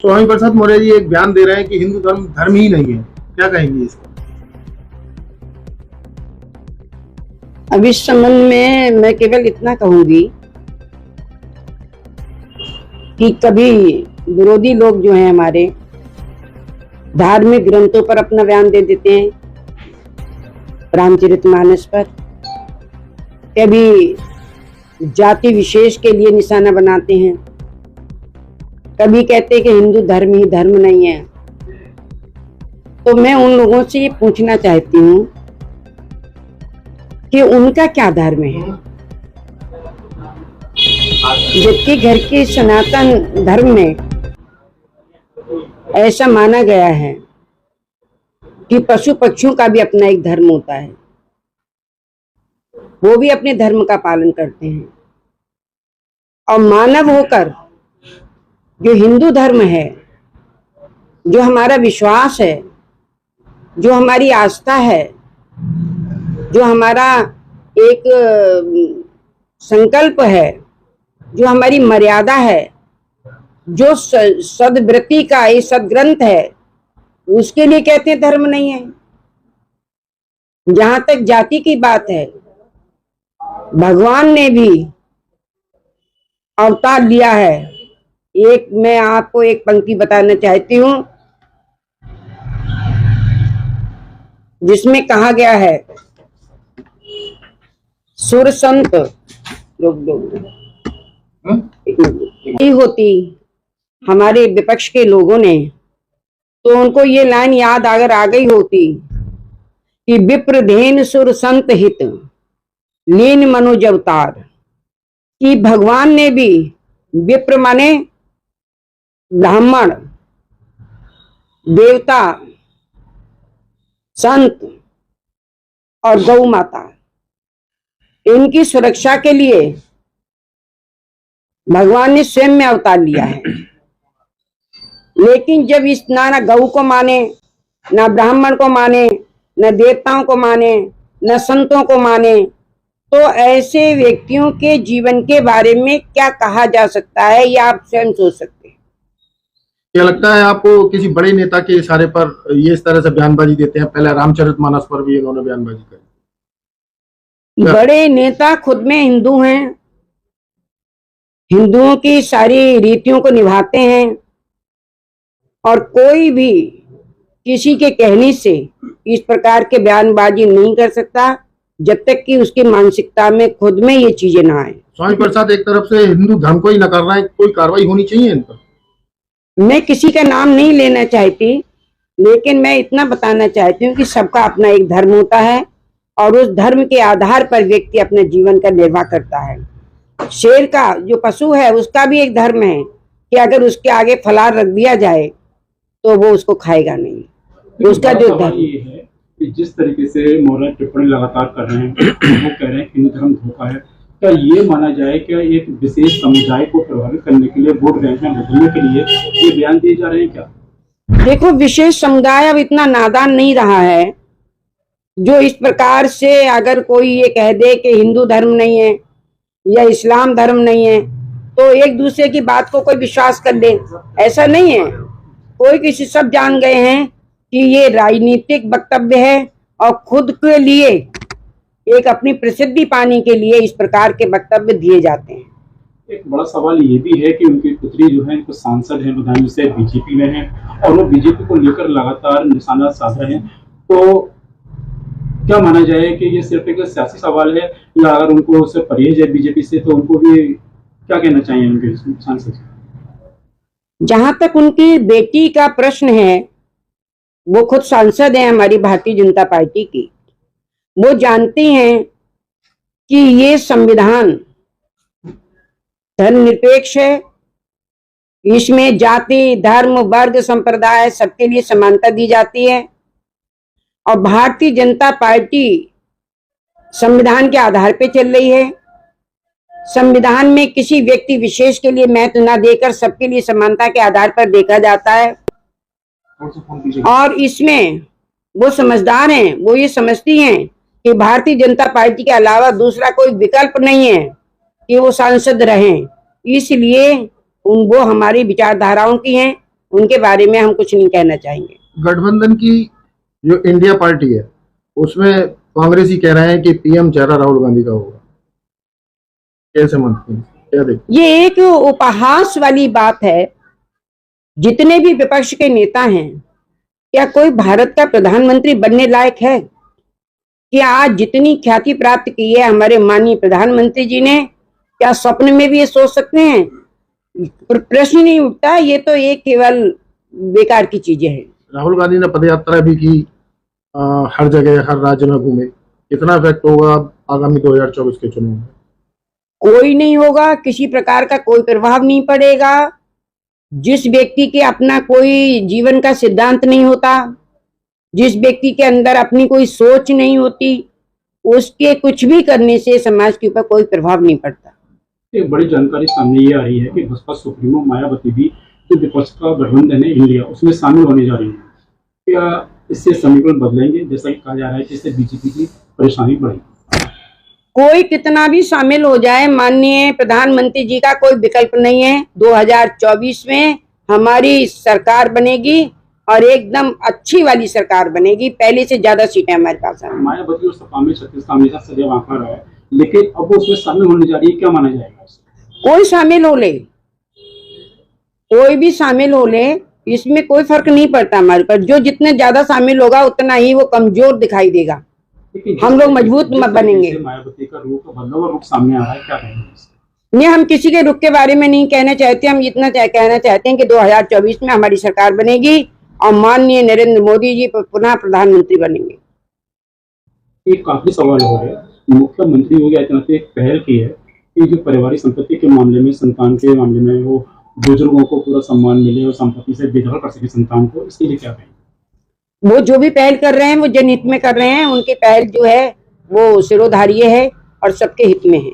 स्वामी प्रसाद मौर्य जी एक बयान दे रहे हैं कि हिंदू धर्म धर्म ही नहीं है, क्या कहेंगे इसको? अब इस संबंध में मैं केवल इतना कहूंगी कि कभी विरोधी लोग जो हैं हमारे धार्मिक ग्रंथों पर अपना बयान दे देते हैं, रामचरितमानस पर, कभी जाति विशेष के लिए निशाना बनाते हैं, कभी कहते हैं कि हिंदू धर्म ही धर्म नहीं है। तो मैं उन लोगों से ये पूछना चाहती हूँ कि उनका क्या धर्म है, जबकि घर के सनातन धर्म में ऐसा माना गया है कि पशु पक्षियों का भी अपना एक धर्म होता है, वो भी अपने धर्म का पालन करते हैं। और मानव होकर जो हिंदू धर्म है, जो हमारा विश्वास है, जो हमारी आस्था है, जो हमारा एक संकल्प है, जो हमारी मर्यादा है, जो सद्वृत्ति का ये सदग्रंथ है, उसके लिए कहते हैं धर्म नहीं है। जहां तक जाति की बात है, भगवान ने भी अवतार लिया है। एक मैं आपको एक पंक्ति बताना चाहती हूं जिसमें कहा गया है, सुर संत होती हमारे विपक्ष के लोगों ने, तो उनको ये लाइन याद अगर आ गई होती कि विप्रधेन सुर संत हित लीन मनुज अवतार, कि भगवान ने भी विप्र माने ब्राह्मण, देवता, संत और गौ माता, इनकी सुरक्षा के लिए भगवान ने स्वयं में अवतार लिया है। लेकिन जब इस ना गौ को माने, ना ब्राह्मण को माने, न देवताओं को माने, न संतों को माने, तो ऐसे व्यक्तियों के जीवन के बारे में क्या कहा जा सकता है, ये आप स्वयं सोच सकते हैं। क्या लगता है आपको किसी बड़े नेता के इशारे पर ये इस तरह से बयानबाजी देते हैं? पहले रामचरितमानस पर भी इन्होंने बयानबाजी करी। बड़े नेता खुद में हिंदू हैं, हिंदुओं की सारी रीतियों को निभाते हैं, और कोई भी किसी के कहने से इस प्रकार के बयानबाजी नहीं कर सकता जब तक कि उसकी मानसिकता में खुद में ये चीजें ना आए। स्वामी प्रसाद एक तरफ से हिंदू धर्म को ही नकार रहा है, कोई कार्रवाई होनी चाहिए इन पर। मैं किसी का नाम नहीं लेना चाहती, लेकिन मैं इतना बताना चाहती हूँ कि सबका अपना एक धर्म होता है और उस धर्म के आधार पर व्यक्ति अपने जीवन का निर्वाह करता है। शेर का जो पशु है उसका भी एक धर्म है कि अगर उसके आगे फलार रख दिया जाए तो वो उसको खाएगा नहीं। उसका जो धर्म ये है कि जिस तरीके से मौर्य टिप्पणी लगातार कर रहे हैं, वो कह रहे हैं कि हिंदू धर्म धोखा है, क्या ये माना जाए कि एक विशेष समुदाय को प्रभावित करने के लिए, वोट बैंक में बदलने के लिए ये बयान दिए जा रहे हैं? क्या देखो, विशेष समुदाय अब इतना नादान नहीं रहा है जो इस प्रकार से अगर कोई ये कह दे कि हिंदू धर्म नहीं है या इस्लाम धर्म नहीं है तो एक दूसरे की बात को कोई विश्वास कर ले। ऐसा नहीं है, कोई किसी, सब जान गए हैं कि ये राजनीतिक वक्तव्य है और खुद के लिए एक अपनी प्रसिद्धि पाने के लिए इस प्रकार के वक्तव्य दिए जाते हैं। एक बड़ा सवाल ये भी है कि उनकी पुत्री जो है, इनको सांसद है बदायूं से, बीजेपी में है और वो बीजेपी को लेकर लगातार निशाना साध रहे हैं। तो क्या माना जाए कि ये सिर्फ एक सियासी सवाल है, या अगर उनको उससे परहेज है बीजेपी से तो उनको भी क्या कहना चाहिए उनके सांसद? जहां तक उनकी बेटी का प्रश्न है, वो खुद सांसद है हमारी भारतीय जनता पार्टी की। वो जानती हैं कि ये संविधान धर्मनिरपेक्ष है, इसमें जाति, धर्म, वर्ग, संप्रदाय सबके लिए समानता दी जाती है और भारतीय जनता पार्टी संविधान के आधार पर चल रही है। संविधान में किसी व्यक्ति विशेष के लिए महत्व न देकर सबके लिए समानता के आधार पर देखा जाता है। और इसमें वो समझदार हैं, वो ये समझती हैं कि भारतीय जनता पार्टी के अलावा दूसरा कोई विकल्प नहीं है कि वो सांसद रहें। इसलिए वो हमारी विचारधाराओं की हैं उनके बारे में हम कुछ नहीं कहना चाहेंगे। गठबंधन की जो इंडिया पार्टी है उसमें कांग्रेस ही कह रहे हैं कि पीएम चेहरा राहुल गांधी का होगा, कैसे मानते हैं, क्या देखते ये एक उपहास वाली बात है। जितने भी विपक्ष के नेता हैं, क्या कोई भारत का प्रधानमंत्री बनने लायक है? क्या आज जितनी ख्याति प्राप्त की है हमारे माननीय प्रधानमंत्री जी ने, क्या स्वप्न में भी ये सोच सकते हैं? प्रश्न ही नहीं उठता। ये तो एक केवल बेकार की चीजें हैं। राहुल गांधी ने पदयात्रा भी की, हर जगह हर राज्य में घूमे, कितना इफेक्ट होगा आगामी 2024 के चुनाव में? कोई नहीं होगा, किसी प्रकार का कोई प्रभाव नहीं पड़ेगा। जिस व्यक्ति के अपना कोई जीवन का सिद्धांत नहीं होता, जिस व्यक्ति के अंदर अपनी कोई सोच नहीं होती, उसके कुछ भी करने से समाज के ऊपर कोई प्रभाव नहीं पड़ता। एक बड़ी जानकारी सामने ये आ रही है कि बसपा सुप्रीमो मायावती भी जो विपक्ष का गठबंधन है इंडिया, उसमें शामिल होने जा रही है। क्या इससे समीकरण बदलेंगे? जैसा कि कहा जा रहा है कि इससे बीजेपी की परेशानी बढ़ेगी। कोई कितना भी शामिल हो जाए, माननीय प्रधानमंत्री जी का कोई विकल्प नहीं है। 2024 में हमारी सरकार बनेगी और एकदम अच्छी वाली सरकार बनेगी। पहले से ज्यादा सीटें हमारे पास हैं। मायावती और सपा में छत्तीस का हमेशा सदैव आंकड़ा रहा है, लेकिन अब वो उसमें शामिल होने जा रही है, क्या माना जाएगा? कोई शामिल हो ले, कोई भी शामिल हो ले, इसमें कोई फर्क नहीं पड़ता हमारे पर। जो जितने ज्यादा शामिल होगा उतना ही वो कमजोर दिखाई देगा, हम लोग मजबूत बनेंगे। मायावती का रूप बदला हुआ रूप सामने आ रहा है, क्या कहेंगे? नहीं, हम किसी के रुख के बारे में नहीं कहना चाहते। हम इतना कहना चाहते हैं कि 2024 में हमारी सरकार बनेगी और माननीय नरेंद्र मोदी जी पुनः प्रधानमंत्री बनेंगे। एक काफी सवाल हो रहे, मुख्यमंत्री योगी आदित्यनाथ ने एक पहल की है कि जो पारिवारिक संपत्ति के मामले में, संतान के मामले में, वो बुजुर्गों को पूरा सम्मान मिले और संपत्ति से बेदखल कर सके संतान को, इसके लिए क्या कहेंगे? वो जो भी पहल कर रहे हैं वो जनहित में कर रहे हैं। उनकी पहल जो है वो सिरोधार्य है और सबके हित में है।